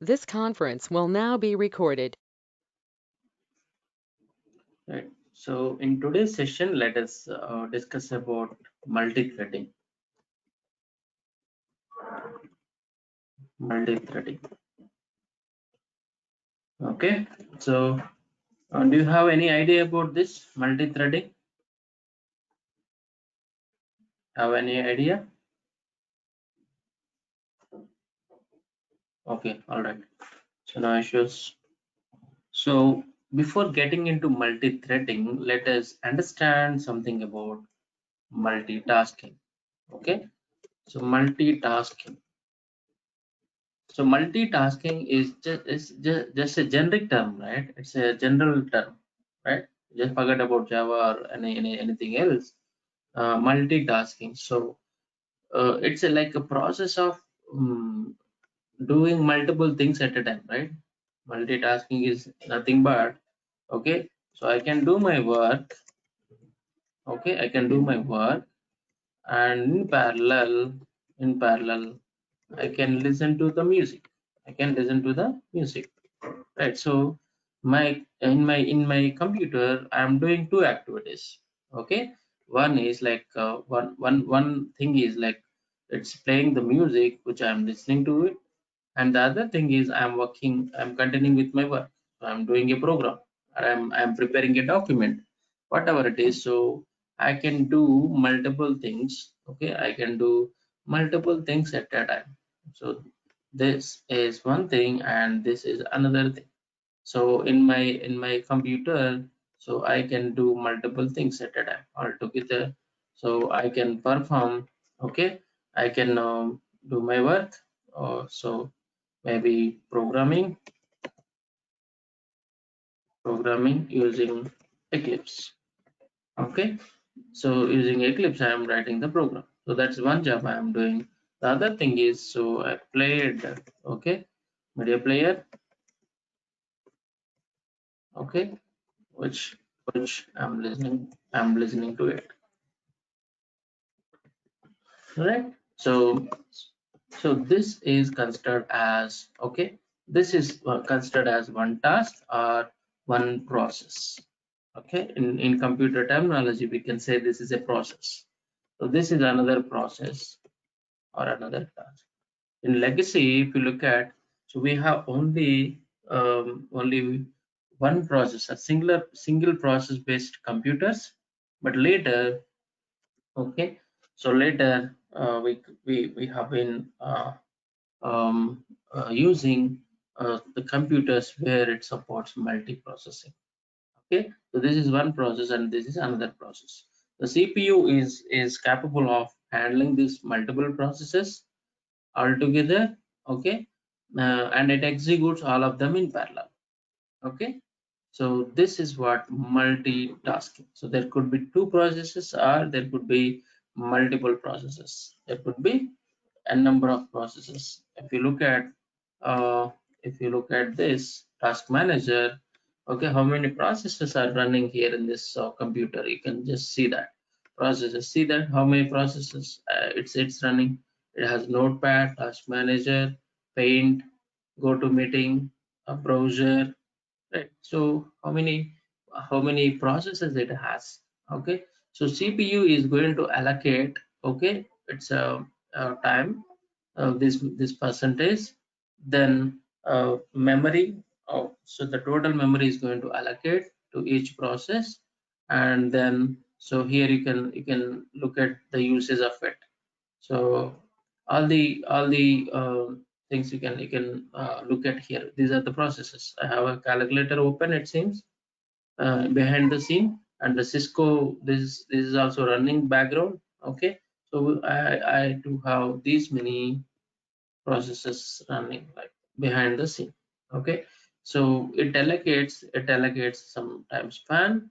This conference will now be recorded. Right. So in today's session, let us discuss about multi-threading. Multi-threading. Okay. So do you have any idea about this multi-threading? Have any idea? Okay. All right. So no issues. So before getting into multi-threading, let us understand something about multitasking. Okay. So multitasking. So multitasking is just a generic term, right? It's a general term, right? Just forget about Java or anything else. Multitasking. So it's like a process of um, doing multiple things at a time, right? Multitasking is nothing but okay. So I can do my work. Okay, I can do my work, and in parallel, I can listen to the music. I can listen to the music, right? So my computer, I'm doing two activities. Okay, one is like one thing is like it's playing the music which I'm listening to it, and the other thing is I'm continuing with my work. So I'm doing a program, or I'm preparing a document, whatever it is. So I can do multiple things. Okay, I can do multiple things at a time. So this is one thing, and this is another thing. So in my computer, so I can do multiple things at a time altogether. So I can perform. Okay, I can do my work. So maybe programming using Eclipse. Okay, so using Eclipse I am writing the program. So that's one job I am doing. The other thing is, so I played, okay, media player. Okay, which I'm listening to it, right? So this is considered as, okay, this is considered as one task or one process. Okay, in computer terminology we can say this is a process. So this is another process or another task. In legacy, if you look at, so we have only one process, a single process based computers. But later, okay, so later we have been using the computers where it supports multi-processing. Okay, so this is one process and this is another process. The CPU is capable of handling these multiple processes altogether. Okay, and it executes all of them in parallel. Okay, so this is what multitasking. So there could be two processes, or there could be multiple processes. There could be a number of processes. Uh, if you look at this task manager, okay, how many processes are running here in this computer? You can just see that processes. See that how many processes it's running. It has Notepad, task manager, Paint, GoToMeeting, a browser, right? So how many processes it has? Okay, so CPU is going to allocate, okay, it's a time, this percentage, then memory. So the total memory is going to allocate to each process, and then so here you can look at the usage of it. So all the things you can look at here. These are the processes. I have a calculator open, it seems, behind the scene, and the Cisco, this is also running background. Okay, so I do have these many processes running like behind the scene. Okay, so it allocates some time span,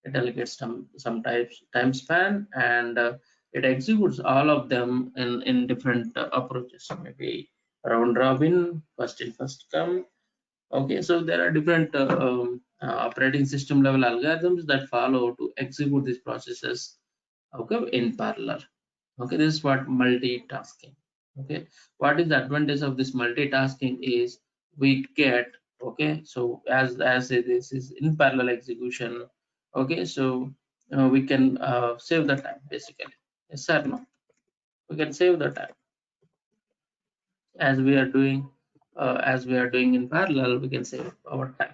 it allocates some types time span, and it executes all of them in different approaches. So maybe round robin, first in first come. Okay, so there are different operating system level algorithms that follow to execute these processes, okay, in parallel. Okay, this is what multitasking. Okay, what is the advantage of this multitasking is we get, okay, so as this is in parallel execution, okay, so we can save the time basically. Yes or no? We can save the time as we are doing in parallel. We can save our time.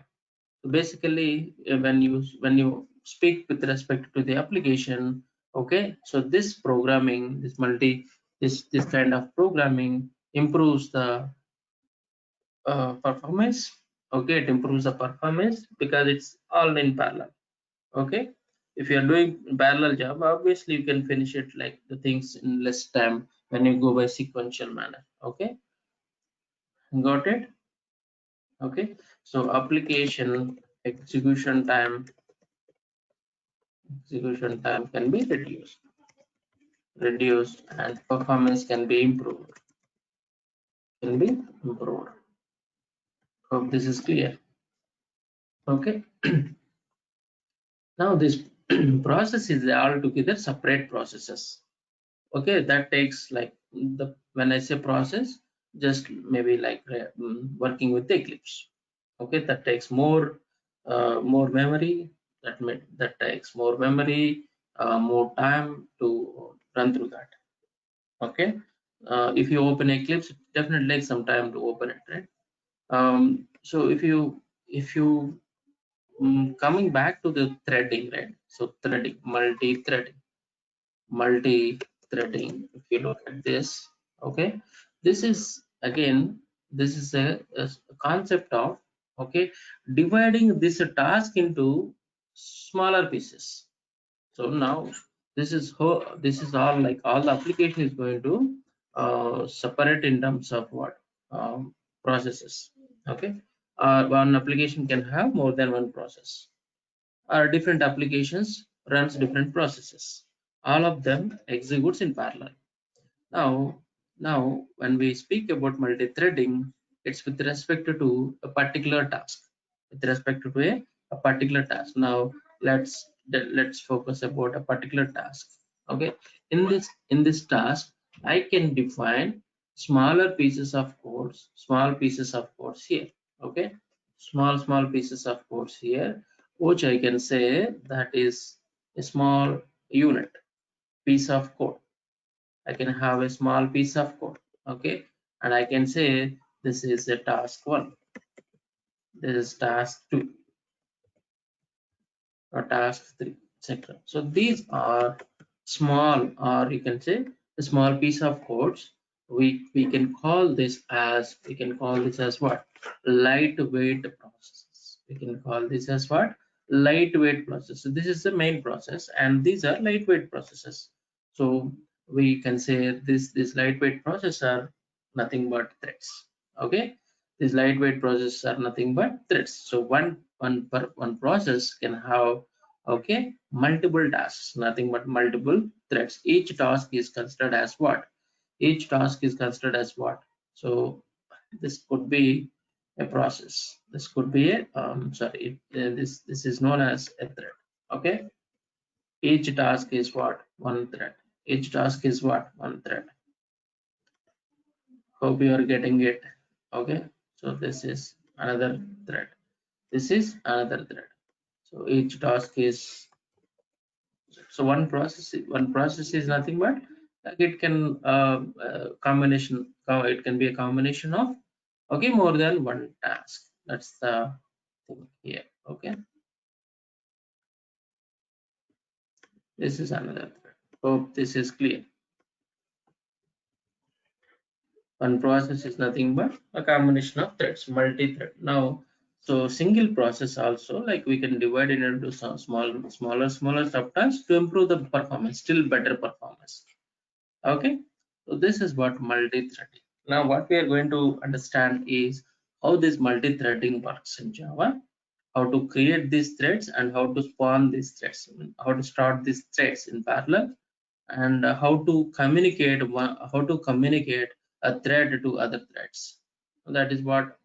So basically, when you speak with respect to the application, okay, so this programming, this kind of programming improves the performance. Okay, it improves the performance because it's all in parallel. Okay, if you are doing parallel job, obviously you can finish it like the things in less time when you go by sequential manner. Okay, got it. Okay, so application execution time can be reduced and performance can be improved. Hope this is clear. Okay, now this process is altogether separate processes. Okay, that takes like the when I say process, just maybe like working with Eclipse. Okay, that takes more memory. That takes more memory, more time to run through that. Okay, if you open Eclipse, it definitely takes some time to open it, right? So if you coming back to the threading, right? So threading, multi-threading. If you look at this, okay, this is again, this is a concept of, okay, dividing this task into smaller pieces. So now this is all like all the application is going to separate in terms of what processes. Okay, one application can have more than one process, or different applications runs different processes. All of them executes in parallel. Now, now when we speak about multi-threading, it's with respect to a particular task. With respect to a particular task. Now let's focus about a particular task. Okay. In this task, I can define smaller pieces of codes, small pieces of codes here. Okay. Small pieces of codes here, which I can say that is a small unit piece of code. I can have a small piece of code, okay, and I can say this is a task 1, this is task 2, or task 3, etc. So these are small, or you can say a small piece of codes. We can call this as what? Lightweight processes. We can call this as what? Lightweight process. So this is the main process, and these are lightweight processes. So we can say this lightweight process are nothing but threads. Okay, these lightweight processes are nothing but threads. So one process can have, okay, multiple tasks, nothing but multiple threads. Each task is considered as what? Each task is considered as what? So this could be a process. This could be a this is known as a thread. Okay, each task is what? One thread. Each task is what? One thread. Hope you are getting it. Okay, so this is another thread. This is another thread. So each task is, so one process is nothing but like it can it can be a combination of, okay, more than one task. That's the thing here. Okay, this is another thread. Hope this is clear. One process is nothing but a combination of threads, multi-thread. Now, so single process also, like we can divide it into some smaller subtasks to improve the performance, still better performance. Okay, so this is what multi-threading. Now what we are going to understand is how this multi-threading works in Java, how to create these threads and how to spawn these threads, how to start these threads in parallel, and how to communicate a thread to other threads. So that is what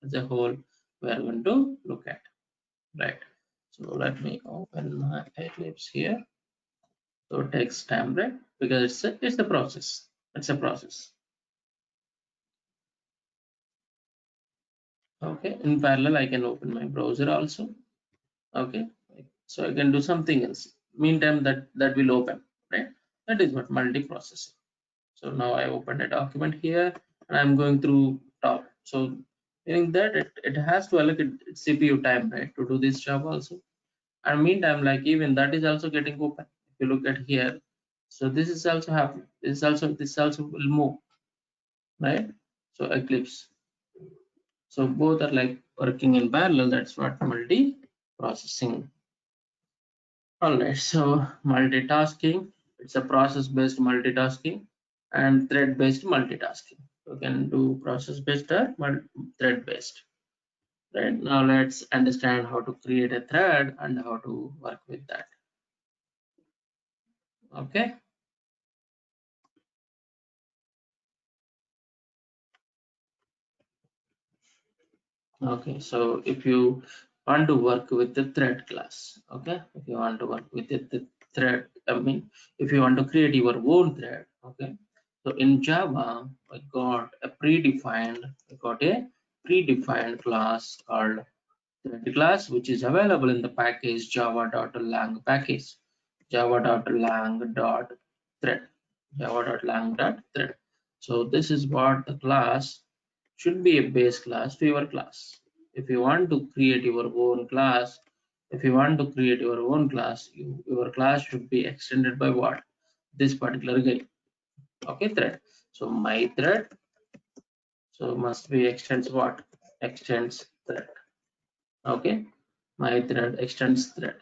as a whole we are going to look at, right? So let me open my Eclipse here. So it takes time, right? Because it's a process. It's a process. Okay, in parallel I can open my browser also. Okay, so I can do something else. Meantime, that will open, right? That is what multiprocessing. So now I opened a document here and I'm going through top. So meaning that it has to allocate its CPU time, right, to do this job also. And meantime, like even that is also getting open. If you look at here, so this is also happening. This also will move, right? So Eclipse. So both are like working in parallel. That's what multi-processing. All right. So multitasking. It's a process-based multitasking and thread-based multitasking. You can do process-based or thread-based. Right. Now let's understand how to create a thread and how to work with that. Okay. Okay, so if you want to work with the thread class, okay, if you want to work with the thread, I mean, if you want to create your own thread, okay, so in Java, I got a predefined class called thread class, which is available in the package java.lang package, java.lang.thread, java.lang.thread. So this is what the class should be, a base class to your class. If you want to create your own class, your class should be extended by what? This particular guy. Okay, thread. So my thread, so must be extends what? Extends thread. Okay, my thread extends thread.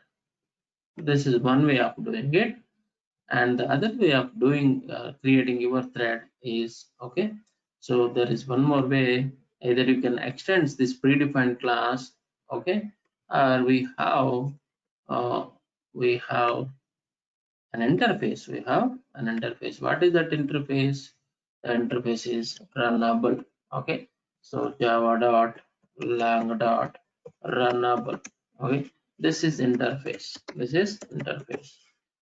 This is one way of doing it. And the other way of doing creating your thread is, okay, so there is one more way. Either you can extend this predefined class, okay, or uh, we have we have an interface. What is that interface? The interface is runnable. Okay, so java dot lang dot runnable. Okay, this is interface.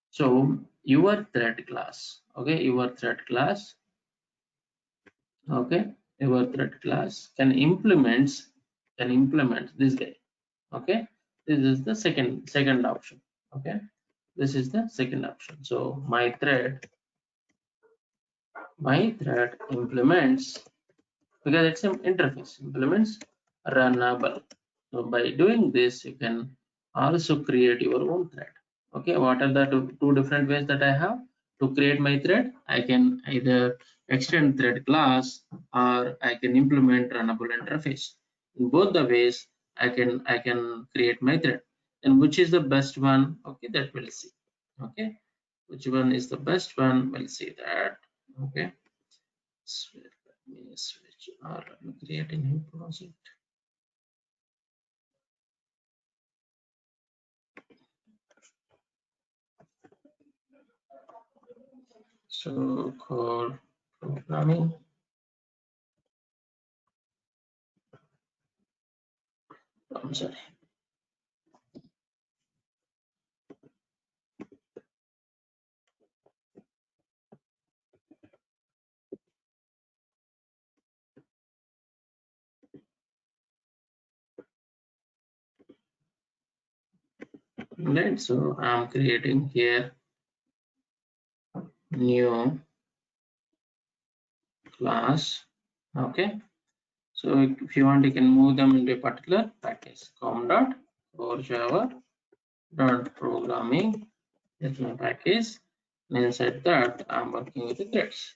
So your thread class, okay, your thread class can implement this guy. Okay, this is the second option. Okay, this is the second option. So my thread implements, because it's an interface, implements runnable. So by doing this, you can also create your own thread. Okay, what are the two different ways that I have to create my thread? I can either extend thread class or I can implement runnable interface. In both the ways, I can create my thread. And which is the best one? Okay, that we'll see. Okay, which one is the best one? We'll see that. Okay, so let me switch or let me create a new project. So called programming. I'm sorry. Right, so I'm creating here new class. Okay, so if you want, you can move them into a particular package. com dot or java dot programming is my package, and inside that I'm working with the threads.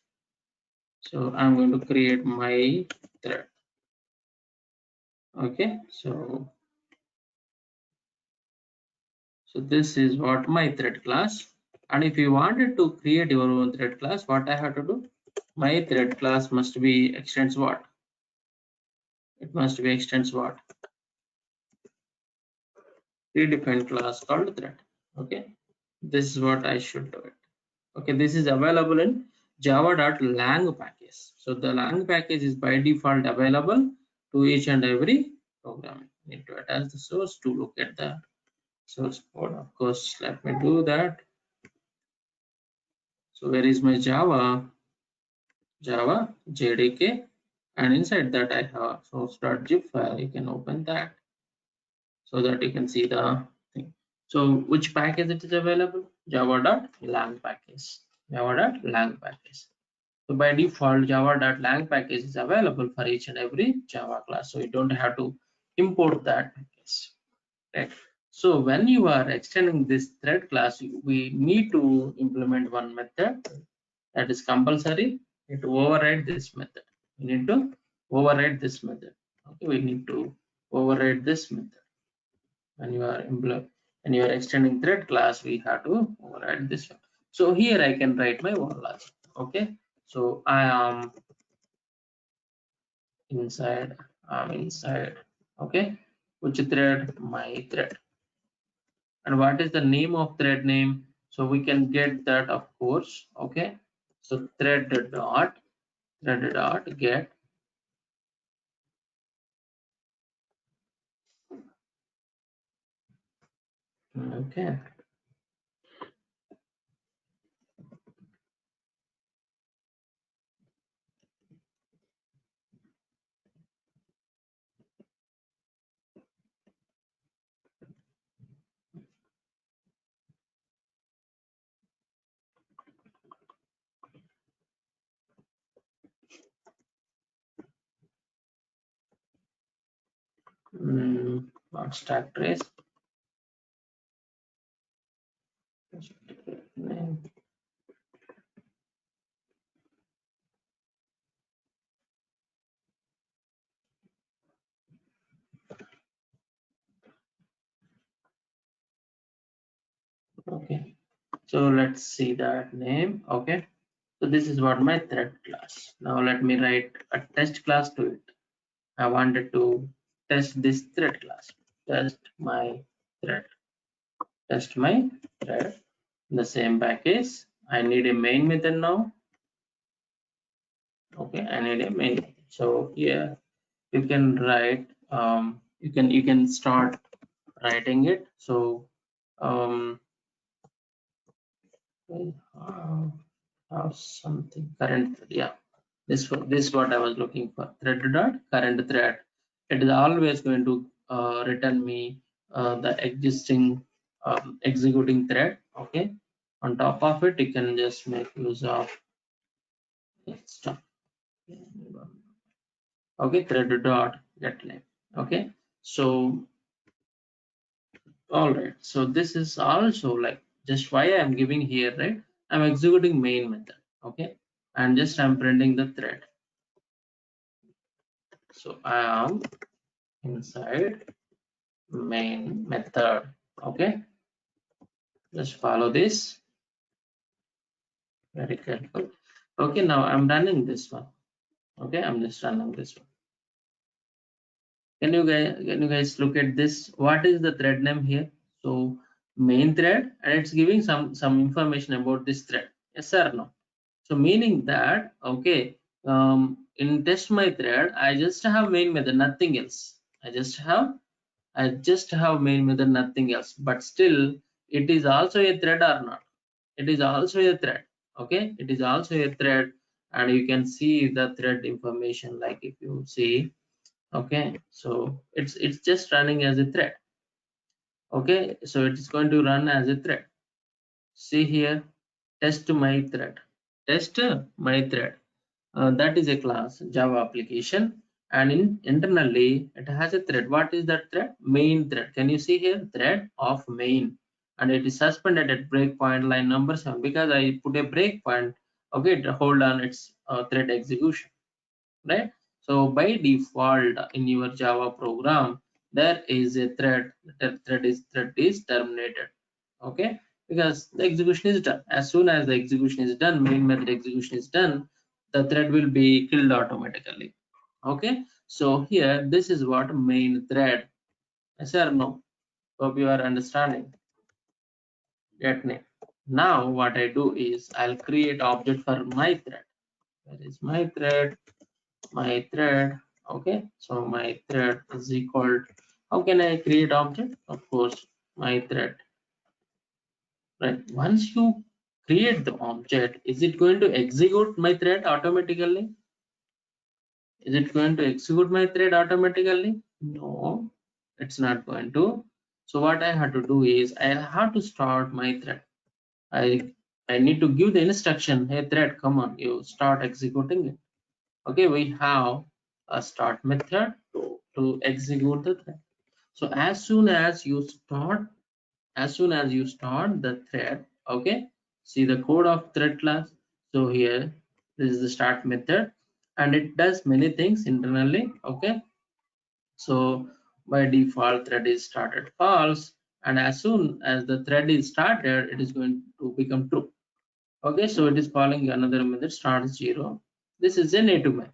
So I'm going to create my thread. Okay, so this is what my thread class. And if you wanted to create your own thread class, what I have to do? My thread class must be extends what? It must be extends what? Predefined class called thread. Okay, this is what I should do it. Okay, this is available in java.lang package. So the lang package is by default available to each and every program. Need to attach the source to look at the source code. Of course, let me do that. So where is my Java JDK and inside that I have source.zip file. You can open that so that you can see the thing. So which package it is available? Java.lang package. Java.lang package. So by default, java.lang package is available for each and every Java class. So you don't have to import that package. Right. So when you are extending this thread class, we need to implement one method that is compulsory. We need to override this method. We need to override this method. Okay, we need to override this method. When you are extending thread class, we have to override this one. So here I can write my own logic. Okay, so I am inside. I'm inside. Okay, which thread? My thread. And what is the name of thread name? So we can get that, of course. Okay, so thread dot get. Okay. Not stack trace. Name. Okay, so let's see that name. Okay, so this is what my thread class. Now let me write a test class to it. I wanted to test this thread class. Test my thread. Test my thread. The same package. I need a main method now. Okay, I need a main method. So here you can write. You can start writing it. So have something current. Yeah, this is what I was looking for. Thread dot current thread. It is always going to return me the existing executing thread. Okay, on top of it you can just make use of stuff. Okay, thread dot get name. Okay, so all right, so this is also like just why I'm giving here, right? I'm executing main method. Okay, and just I'm printing the thread. So I am inside main method. Okay, just follow this very careful. Okay, now I'm running this one. Okay, I'm just running this one. Can you guys look at this? What is the thread name here? So main thread, and it's giving some information about this thread. Yes or no? So meaning that, okay, in test my thread, I just have main method, nothing else. I just have main method, nothing else. But still, it is also a thread or not? It is also a thread. Okay, it is also a thread, and you can see the thread information. Like if you see, okay, so it's just running as a thread. Okay, so it's going to run as a thread. See here, test my thread. Test my thread. That is a class Java application, and internally it has a thread. What is that thread? Main thread. Can you see here? Thread of main, and it is suspended at breakpoint line number 7 because I put a breakpoint. Okay, to hold on its thread execution, right? So by default in your Java program there is a thread. The thread is terminated. Okay, because the execution is done. As soon as the execution is done, main method execution is done, the thread will be killed automatically. Okay, so here this is what main thread. Yes or no? Hope you are understanding. Get me. Now what I do is I'll create object for my thread. Where is my thread? My thread. Okay, so my thread is equal. How can I create object? Of course, my thread. Right, once you create the object, is it going to execute my thread automatically? Is it going to execute my thread automatically? No, it's not going to. So what I have to do is I have to start my thread. I need to give the instruction, hey thread, come on, you start executing it. Okay, we have a start method to execute the thread. So as soon as you start the thread, okay, see the code of thread class. So here, this is the start method, and it does many things internally. Okay, so by default thread is started false, and as soon as the thread is started, it is going to become true. Okay, so it is calling another method start 0. This is a native method.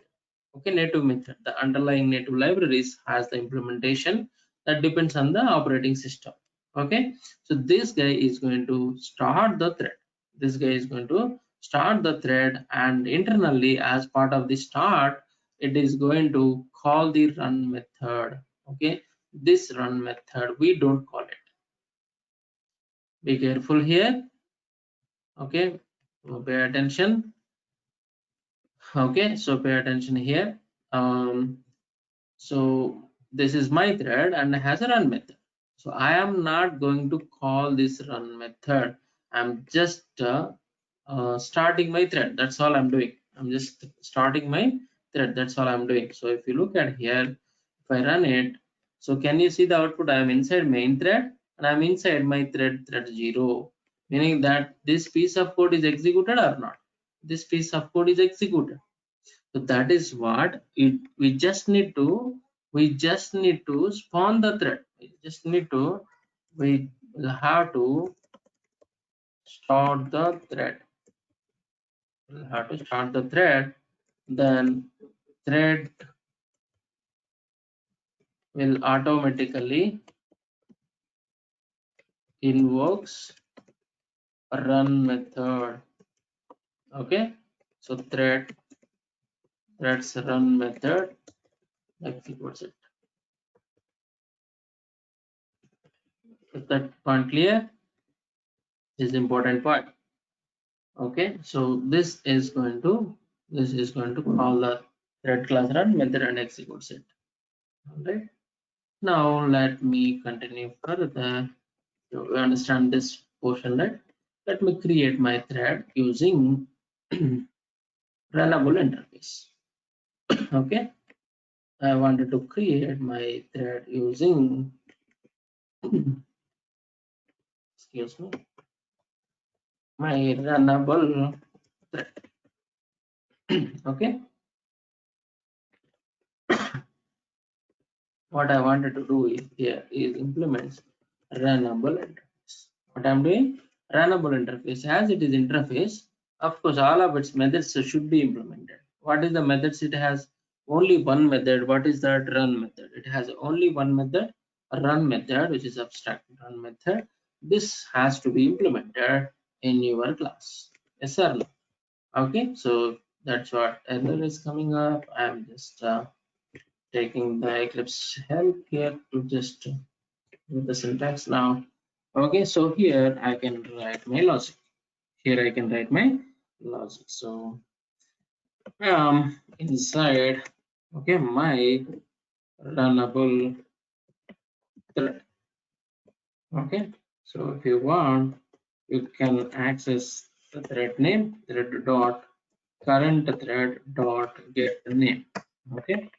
Okay, native method, the underlying native libraries has the implementation that depends on the operating system. Okay, so this guy is going to start the thread. This guy is going to start the thread, and internally as part of the start, it is going to call the run method. Okay, this run method we don't call it. Be careful here. Okay, pay attention. Okay, so pay attention here. So this is my thread and it has a run method. So I am not going to call this run method. I'm just starting my thread. That's all I'm doing. I'm just starting my thread. That's all I'm doing. So if you look at here, if I run it, so can you see the output? I am inside main thread and I'm inside my thread 0, meaning that this piece of code is executed or not. This piece of code is executed. So that is what we just need to spawn the thread. We will have to start the thread. We'll have to start the thread. Then thread will automatically invokes a run method. Okay, so thread's run method executes it. Is that point clear? This is important part. Okay, so this is going to call the thread class run method and executes it. All right, now let me continue further. You understand this portion, right? Let me create my thread using runnable interface. Okay, I wanted to create my thread using excuse me, my runnable thread. Okay, what I wanted to do is here is implement runnable interface. What I'm doing, runnable interface. As it is interface, of course, all of its methods should be implemented. What is the methods? It has only one method. What is that? Run method. It has only one method, a run method, which is abstract run method. This has to be implemented in your class. Yes or no? Okay, so that's what error is coming up. I'm just taking the Eclipse help here to just do the syntax now. Okay, so here I can write my logic. Here I can write my logic. So inside, okay, my runnable thread. Okay, so if you want, you can access the thread name, thread dot current thread dot get name. Okay,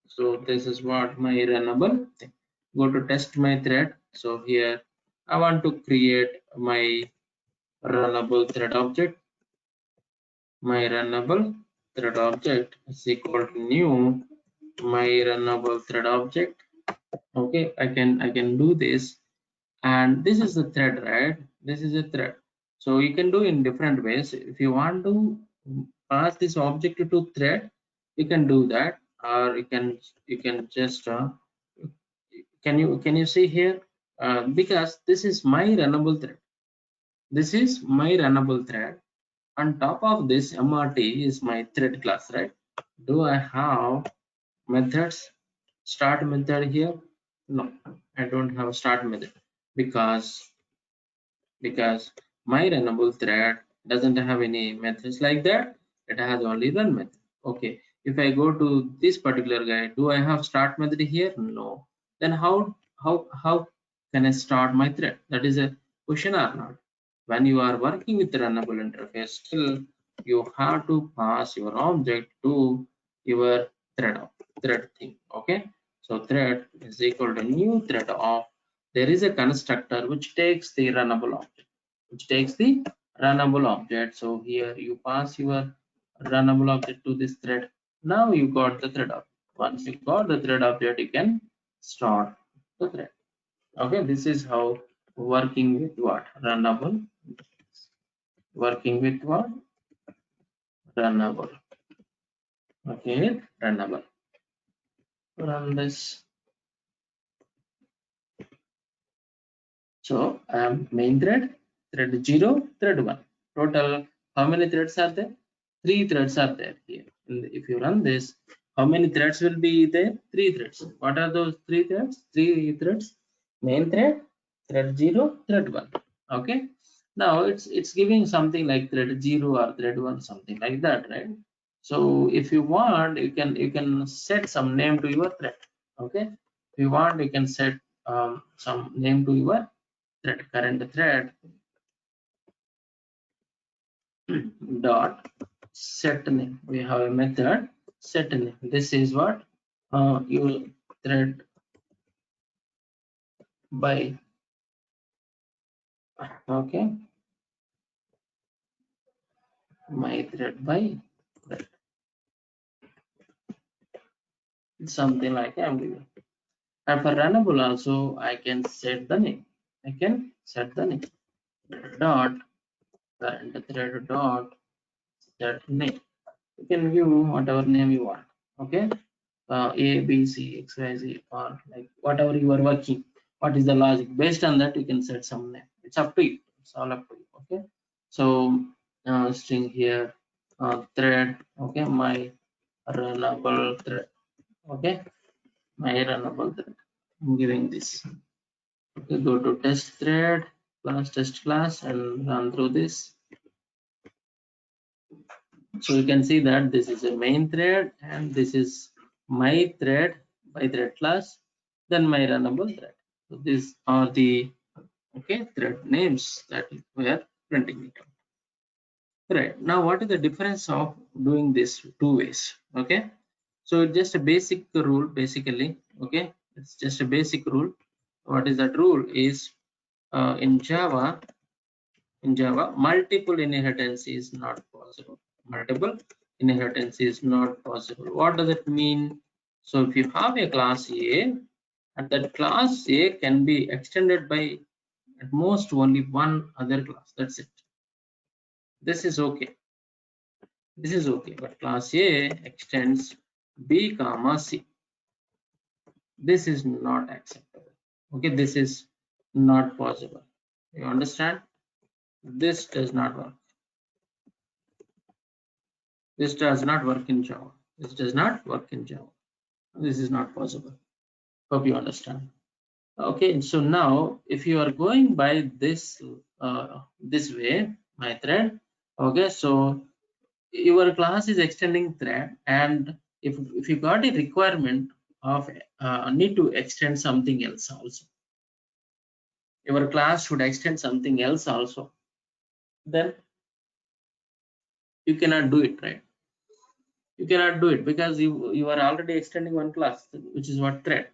so this is what my runnable thing. Go to test my thread. So here I want to create my runnable thread object. My runnable thread object is equal to new my runnable thread object. Okay, I can do this, and this is the thread, right? This is a thread. So you can do in different ways. If you want to pass this object to thread, you can do that, or you can just can you see here, because this is my runnable thread. This is my runnable thread. On top of this, MRT is my thread class, right? Do I have methods? Start method here? No, I don't have a start method because my runnable thread doesn't have any methods like that. It has only run method. Okay, if I go to this particular guy, do I have start method here? No. Then how can I start my thread? That is a question or not. When you are working with the runnable interface, still you have to pass your object to your thread thing. Okay. So thread is equal to new thread of, there is a constructor which takes the runnable object, So here you pass your runnable object to this thread. Now you got the thread object. Once you got the thread object, you can start the thread. Okay, this is how working with what? Runnable. Working with what? Runnable. Okay, runnable. Run this. So main thread 0, thread 1. Total, how many threads are there? 3 threads are there here. And if you run this, how many threads will be there? 3 threads. What are those 3 threads? 3 threads. Main thread 0, thread 1. Okay. Now it's giving something like thread 0 or thread 1, something like that, right? So if you want, you can set some name to your thread. Okay. If you want, you can set some name to your current thread dot set name. We have a method set name. This is what you thread by, okay, my thread by thread. Something like I'm giving. And for runnable also I can set the name. I can set the name dot current thread dot set name. You can give whatever name you want. Okay. A, B, C, X, Y, Z, or like whatever you are working. What is the logic? Based on that, you can set some name. It's up to you. It's all up to you. Okay. So string here, thread. Okay, my runnable thread. Okay, my runnable thread. I'm giving this. Okay, go to test thread class test class and run through this. So you can see that this is a main thread and this is my thread by thread class, then my runnable thread. So these are the thread names that we are printing it out. Right, now what is the difference of doing this two ways? Okay, so it's just a basic rule basically. Okay, it's just a basic rule. What is that rule is in Java, multiple inheritance is not possible. Multiple inheritance is not possible. What does it mean? So if you have a class A, and that class A can be extended by at most only one other class. That's it. This is okay. This is okay. But class A extends B comma C. This is not acceptable. Okay, this is not possible. You understand? This does not work. This does not work in Java. This does not work in Java. This is not possible. Hope you understand. Okay, so now if you are going by this this way, my thread. Okay, so your class is extending thread, and if you got a requirement of need to extend something else also, your class should extend something else also, then you cannot do it, right? You cannot do it because you are already extending one class, which is what thread.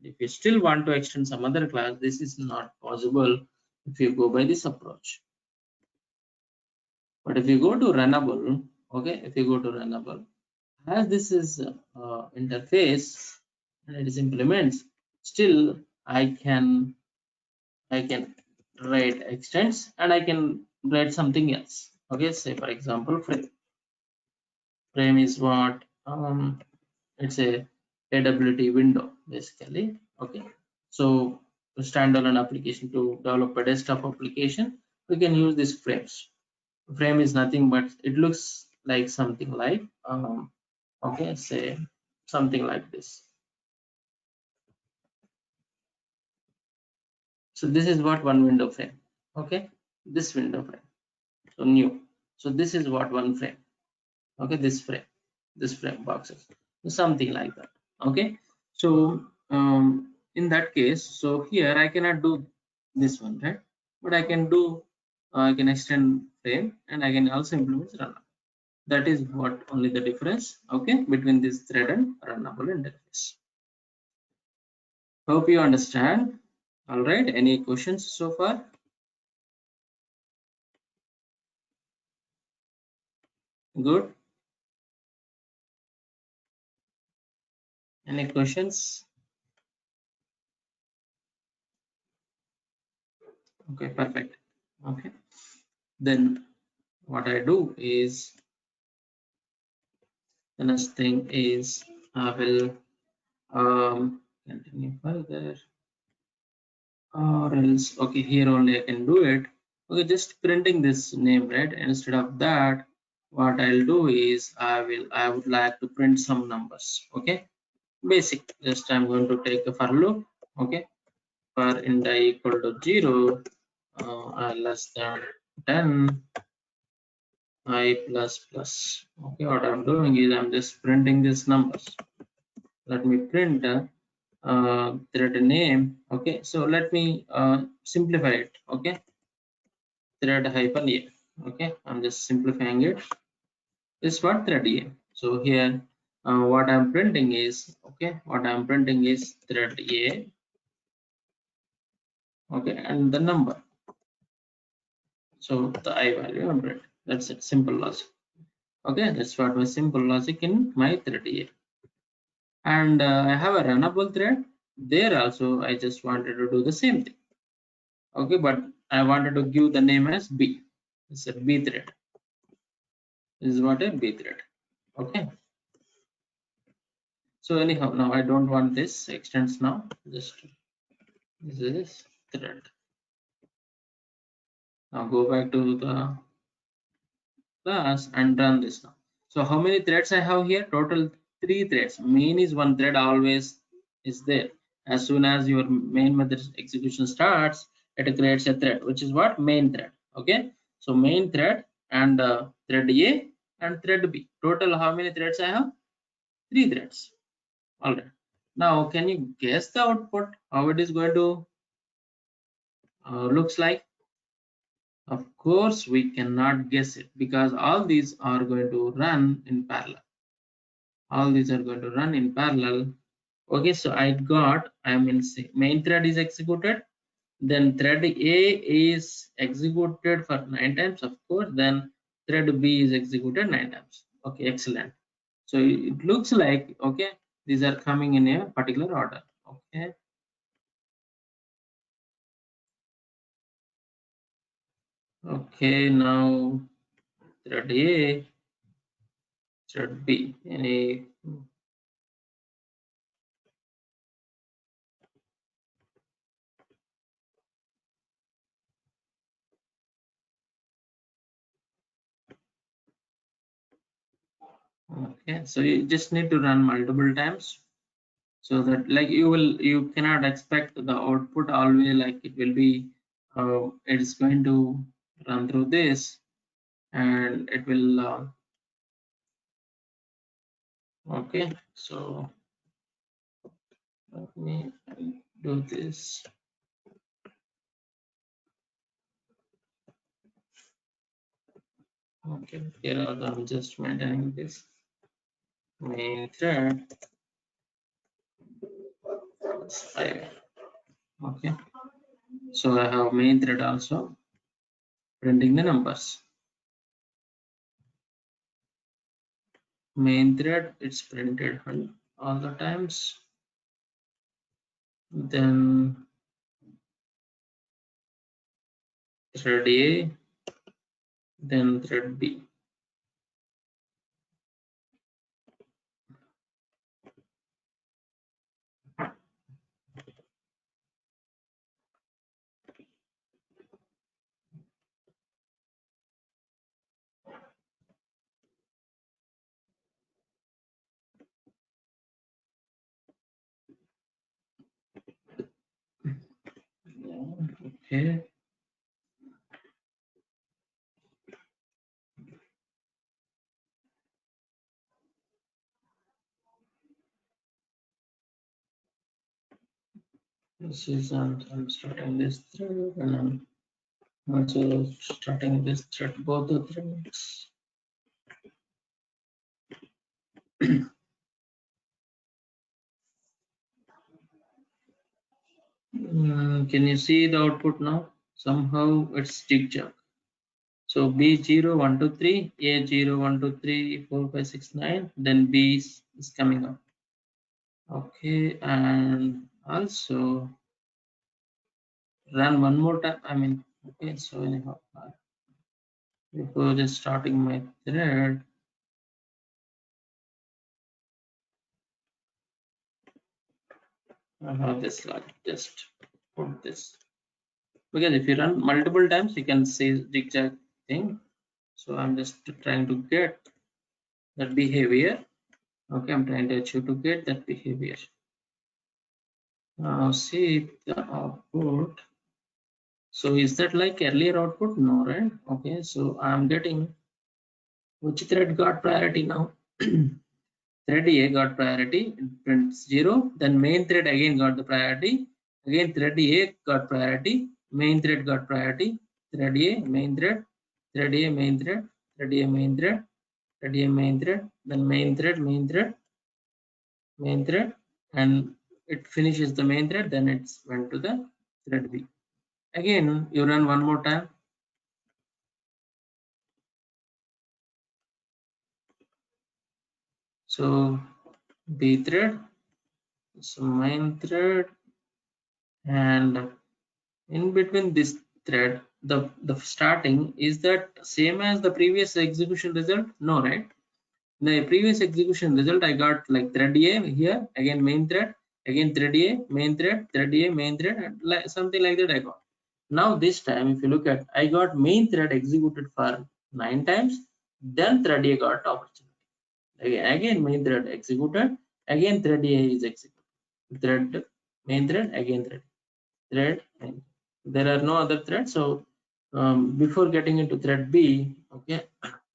If you still want to extend some other class, this is not possible if you go by this approach. But if you go to runnable, okay, if you go to runnable, as this is interface and it is implements, still I can write extends and I can write something else. Okay, say for example frame. Frame is what it's a AWT window basically. Okay, so to standalone application to develop a desktop application, we can use these frames. Frame is nothing but it looks like something like okay, say something like this. So this is what one window frame. Okay, this window frame. So new. So this is what one frame. Okay, this frame. this frame boxes, something like that. Okay, so in that case, so here I cannot do this one, right? But I can do, I can extend frame and I can also implement runnable. That is what only the difference, okay, between this thread and runnable interface. Hope you understand. All right, any questions so far? Good. Any questions? Okay, perfect. Okay, then what I do is, the next thing is I will continue further, or else, okay, here only I can do it. Okay, just printing this name, right? Instead of that, what I'll do is I would like to print some numbers. Okay, basic. Just I'm going to take a for loop. Okay, for int I equal to 0, I less than 10, I plus plus. Okay, what I'm doing is I'm just printing these numbers. Let me print thread name. Okay, so let me simplify it. Okay, thread hyphen a. Okay, I'm just simplifying it. This what thread a. So here, what I'm printing is, okay, what I'm printing is thread a. Okay, and the number. So the I value I'm printing. That's it. Simple logic. Okay, that's what my simple logic in my thread a. And I have a runnable thread. There also, I just wanted to do the same thing. Okay, but I wanted to give the name as B. It's a B thread. This is what a B thread. Okay, so anyhow, now I don't want this extends now. Just this is thread. Now go back to the class and run this now. So how many threads I have here? Total 3 threads. Main is one thread always is there. As soon as your main method execution starts, it creates a thread, which is what main thread. Okay, so main thread and thread A and thread B. Total how many threads I have? 3 threads. All right. Now can you guess the output? How it is going to looks like? Of course, we cannot guess it because all these are going to run in parallel. All these are going to run in parallel. Okay, so I got, I mean, main thread is executed, then thread A is executed for 9 times, of course, then thread B is executed 9 times. Okay, excellent. So it looks like, okay, these are coming in a particular order. Okay, okay, now thread A, thread B, any okay, so you just need to run multiple times so that like you cannot expect the output always like it will be it is going to run through this and it will okay, so let me do this. Okay, here I'm just maintaining this main thread. Okay, so I have main thread also printing the numbers. Main thread it's printed all the times, then thread A, then thread B. Okay, This is I'm starting this thread and I'm also starting this thread, both the threads. Can you see the output now? Somehow it's zigzag. So B0, 1, 2, 3, A0, 1, 2, 3, 4, 5, 6, 9, then B is coming up. Okay, and also run one more time. I mean, okay, so anyhow, before just starting my thread, I have this like just put this, because if you run multiple times, you can see zigzag thing. So I'm just trying to get that behavior. Okay, I'm trying to achieve to get that behavior. Now see the output. So is that like earlier output? No, right? Okay, so I'm getting which thread got priority now? Thread A got priority, it prints 0. Then main thread again got the priority. Again, thread A got priority. Main thread got priority. Thread A, main thread. Thread A, main thread. Thread A, main thread. Thread A, main thread. Then main thread, main thread, main thread, and it finishes the main thread. Then it's went to the thread B. Again, you run one more time. So B thread, so main thread, and in between this thread, the starting is that same as the previous execution result? No, right? The previous execution result I got like thread A here, again main thread, again thread A, main thread, thread A, main thread, and like something like that I got. Now this time, if you look at, I got main thread executed for 9 times, then thread A got opportunity. Again main thread executed, again thread A is executed. Thread, main thread, again thread, and there are no other threads. So before getting into thread B, okay,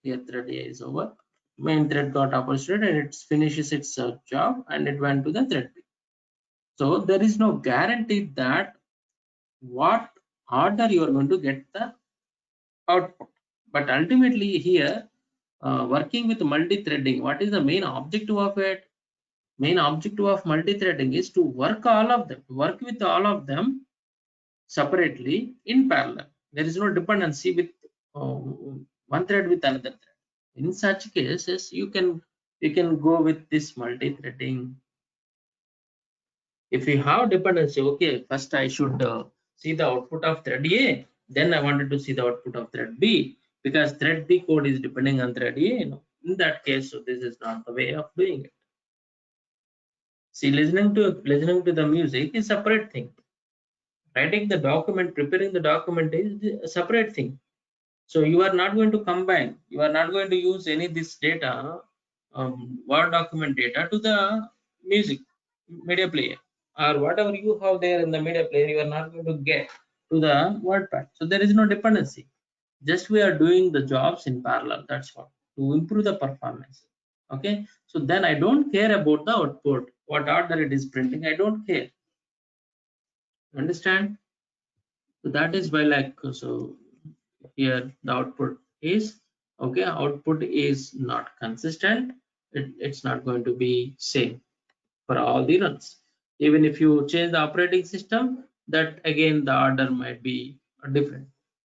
here thread A is over. Main thread got opportunity and it finishes its job and it went to the thread B. So there is no guarantee that what order you are going to get the output. But ultimately here, working with multi-threading, what is the main objective of it? Main objective of multi-threading is to work all of them, work with all of them separately in parallel. There is no dependency with one thread with another thread. In such cases, you can go with this multi-threading. If you have dependency, okay, first I should see the output of thread A, then I wanted to see the output of thread B, because thread B code is depending on thread A. In that case, so this is not the way of doing it. See, listening to the music is a separate thing. Writing the document, preparing the document is a separate thing. So you are not going to combine, you are not going to use any this data, Word document data to the music media player, or whatever you have there in the media player, you are not going to get to the WordPad. So there is no dependency. Just we are doing the jobs in parallel. That's what, to improve the performance. Okay. So then I don't care about the output, what order it is printing. I don't care. Understand? So that is why, like, so here the output is okay, output is not consistent, it's not going to be same for all the runs. Even if you change the operating system, that again the order might be different.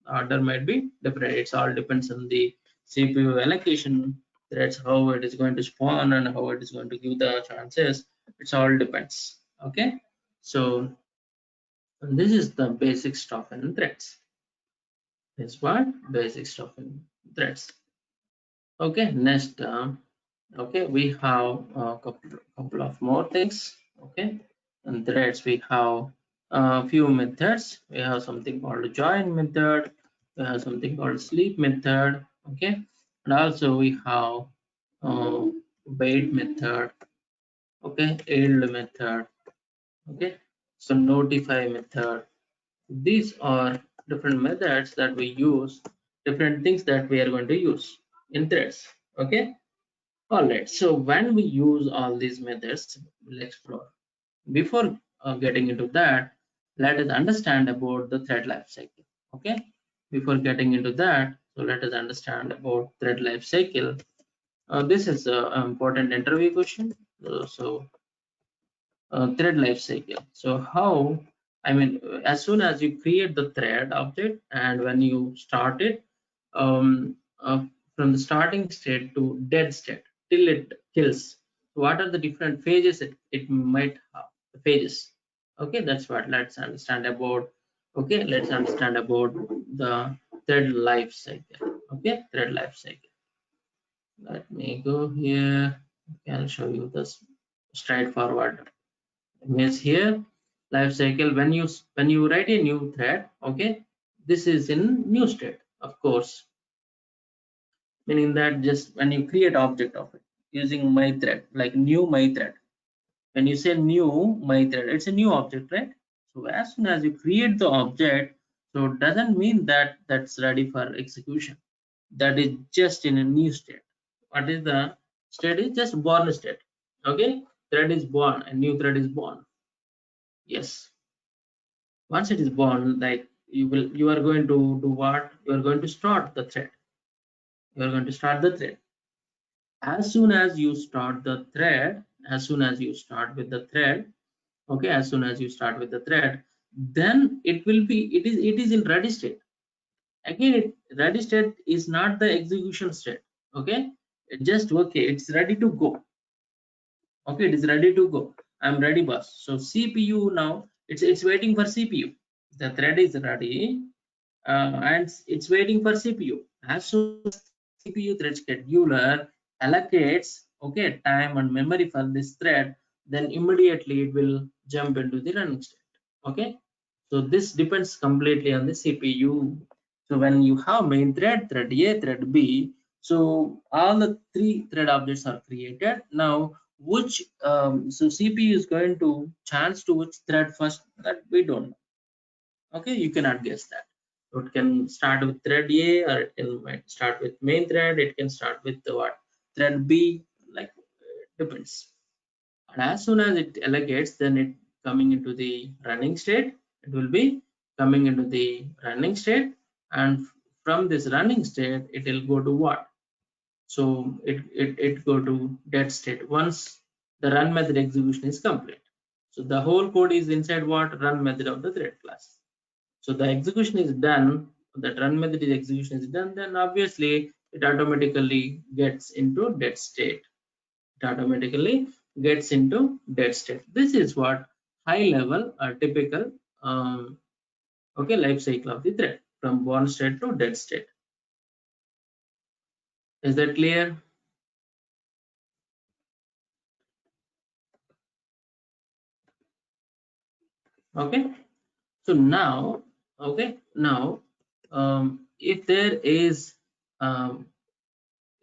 It's all depends on the CPU allocation. That's how it is going to spawn and how it is going to give the chances. It's all depends. Okay, so this is the basic stuff in threads. Is what basic stuff in threads. Okay, next, okay, we have a couple of more things. Okay, in threads we have a few methods. We have something called join method. We have something called sleep method. Okay, and also we have wait method. Okay, yield method. Okay, so notify method. These are different methods that we use, different things that we are going to use in threads. Okay, all right. So when we use all these methods, we'll explore. Before getting into that, let us understand about the thread life cycle. Okay, before getting into that, so let us understand about thread life cycle. This is an important interview question. Thread life cycle. So how, I mean, as soon as you create the thread object and when you start it, um, uh, from the starting state to dead state till it kills, what are the different phases it might have? The phases. Okay, that's what let's understand about. Okay, let's understand about the thread life cycle. Okay, thread life cycle. Let me go here. I'll show you this straightforward image here. Life cycle, when you write a new thread, okay, this is in new state, of course, meaning that just when you create object of it using my thread, like new my thread, when you say new my thread, it's a new object, right? So as soon as you create the object, so it doesn't mean that that's ready for execution. That is just in a new state. What is the state? Is just born state. Okay, thread is born, a new thread is born. Yes, once it is born, like you are going to do what? You are going to start the thread. You are going to start the thread. As soon as you start the thread, as soon as you start with the thread, okay, as soon as you start with the thread, then it is in ready state. Again, ready state is not the execution state. Okay, it just okay, it's ready to go. Okay, it is ready to go. I'm ready, boss. So CPU now, it's waiting for CPU. The thread is ready, and it's waiting for CPU. As soon as CPU thread scheduler allocates okay time and memory for this thread, then immediately it will jump into the running state. Okay, so this depends completely on the CPU. So when you have main thread, thread A, thread B, so all the three thread objects are created. Now, which so CPU is going to chance to which thread first, that we don't know. Okay, you cannot guess that. So it can start with thread A, or it can might start with main thread. It can start with the what thread B, like depends. And as soon as it allocates, then it coming into the running state. It will be coming into the running state, and from this running state, it will go to what? So it go to dead state once the run method execution is complete. So the whole code is inside what run method of the thread class. So the execution is done, that run method is execution is done, then obviously it automatically gets into dead state. It automatically gets into dead state. This is what high level or typical okay life cycle of the thread from born state to dead state. Is that clear? Okay, so now okay now if there is um,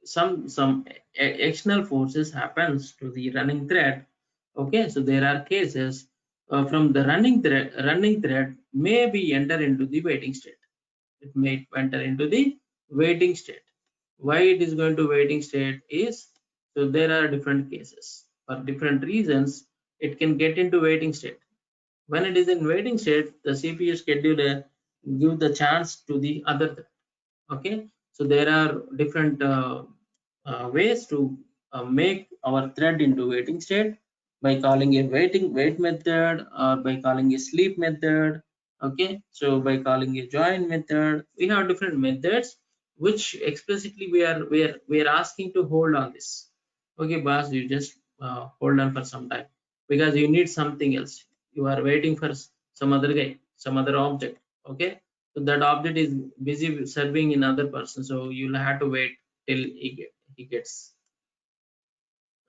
some external forces happens to the running thread, okay, so there are cases from the running thread may be enter into the waiting state. It may enter into the waiting state. Why it is going to waiting state is, so there are different cases for different reasons it can get into waiting state. When it is in waiting state, the CPU scheduler give the chance to the other thread. Okay, so there are different ways to make our thread into waiting state by calling a wait method, or by calling a sleep method. Okay, so by calling a join method, we have different methods which explicitly we are asking to hold on this. Okay, boss, you just hold on for some time because you need something else. You are waiting for some other guy, some other object. Okay, so that object is busy serving in other person, so you'll have to wait till he gets.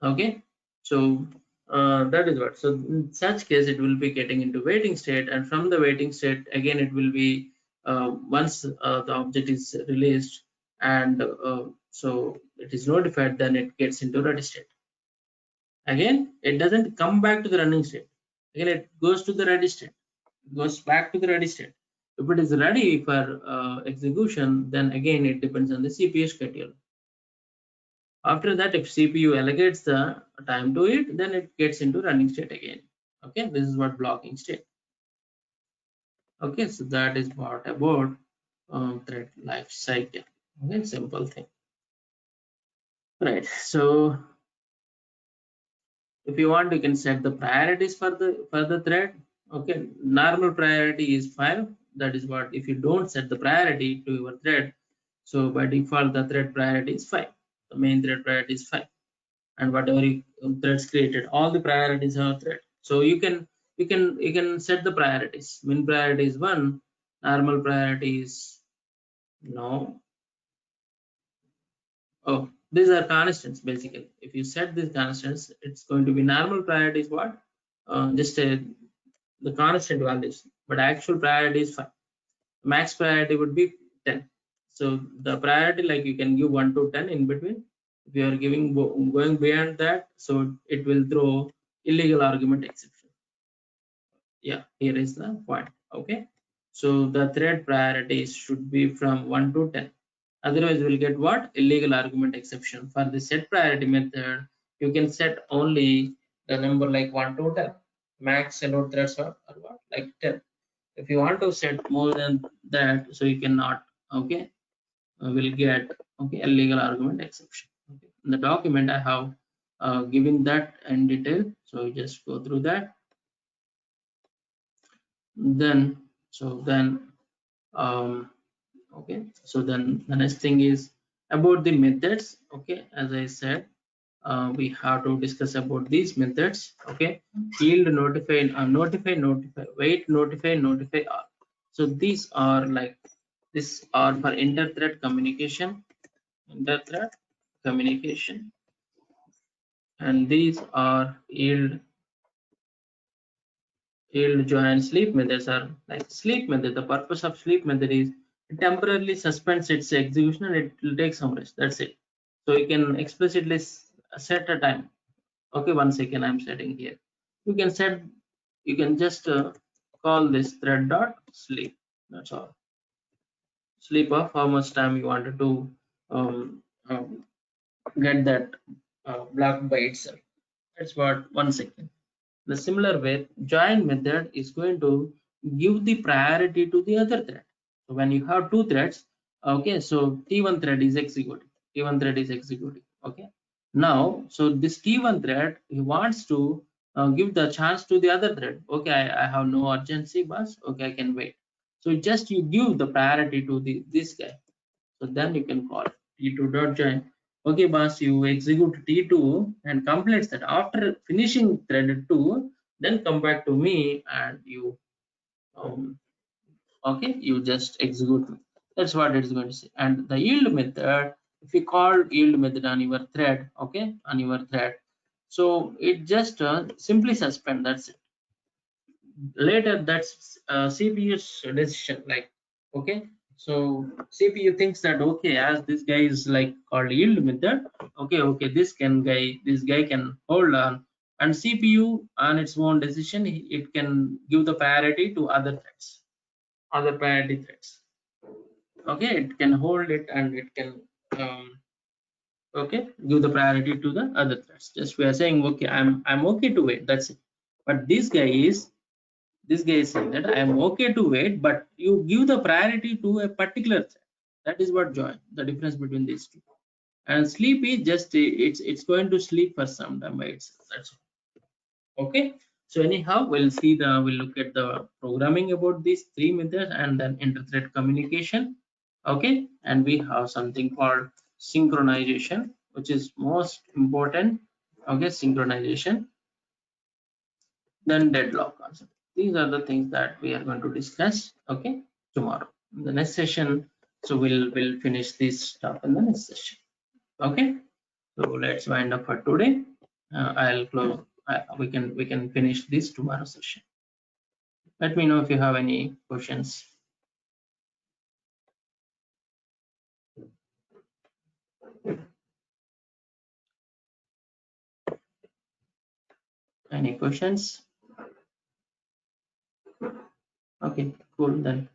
Okay, so that is what. So in such case it will be getting into waiting state, and from the waiting state again it will be once the object is released, and so it is notified, then it gets into ready state. Again it doesn't come back to the running state. Again it goes to the ready state, goes back to the ready state. If it is ready for execution, then again it depends on the CPU schedule. After that, if CPU allocates the time to it, then it gets into running state again. Okay, this is what blocking state. Okay, so that is what about thread life cycle. Okay, simple thing. Right. So if you want, you can set the priorities for the thread. Okay, normal priority is 5. That is what, if you don't set the priority to your thread, so by default the thread priority is 5. The main thread priority is 5, and whatever you, threads created, all the priorities are thread. So you can set the priorities. Min priority is 1, normal priority is no. Oh, these are constants basically. If you set these constants, it's going to be normal priority is what? Just the constant values, but actual priority is 5. Max priority would be 10. So the priority, like, you can give 1 to 10 in between. If you are giving going beyond that, so it will throw illegal argument exception. Yeah, here is the point. Okay, so the thread priorities should be from 1 to 10. Otherwise we'll get what? Illegal argument exception. For the set priority method, you can set only the number like 1 to 10. Max allowed threads are what? Like 10. If you want to set more than that, so you cannot. Okay, will get, okay, illegal argument exception. Okay, in the document I have given that in detail, so you just go through that. Then okay, so then the next thing is about the methods. Okay, as I said, we have to discuss about these methods. Okay, yield, notify, notify, wait, notify all. So these are like, these are for inter-thread communication, and these are yield, join, sleep methods are like sleep method. The purpose of sleep method is it temporarily suspends its execution and it will take some rest. That's it. So you can explicitly set a time. Okay, 1 second I'm setting here. You can set, you can just call this thread dot sleep. That's all. Sleep of how much time you wanted to um, get that block by itself. That's what 1 second. The similar way, join method is going to give the priority to the other thread. So when you have two threads, okay, so T1 thread is executing. T1 thread is executing. Okay. Now, so this T1 thread, he wants to give the chance to the other thread. Okay, I have no urgency, boss. Okay, I can wait. So just you give the priority to this guy. So then you can call T2 dot join. Okay, boss, you execute T2 and completes that. After finishing thread 2, then come back to me and you okay, you just execute. That's what it's going to say. And the yield method, if you call yield method on your thread, okay, on your thread, so it just simply suspend. That's it. Later, that's CPU's decision. Like, okay, so CPU thinks that, okay, as this guy is like called yield method, okay, this guy can hold on, and CPU on its own decision, it can give the priority to other threads, other priority threads. Okay, it can hold it and it can okay, give the priority to the other threads. Just we are saying, okay, I'm okay to wait. That's it. But this guy is saying that I am okay to wait, but you give the priority to a particular thread. That is what join, the difference between these two. And sleep is just it's going to sleep for some time by itself. That's all. Okay. So anyhow, we'll look at the programming about these three methods and then inter-thread communication. Okay, and we have something called synchronization, which is most important. Okay, synchronization, then deadlock concept. These are the things that we are going to discuss, okay, tomorrow in the next session. So we'll finish this stuff in the next session. Okay, so let's wind up for today. I'll close. We can finish this tomorrow session. Let me know if you have any questions. Any questions? Okay, cool then.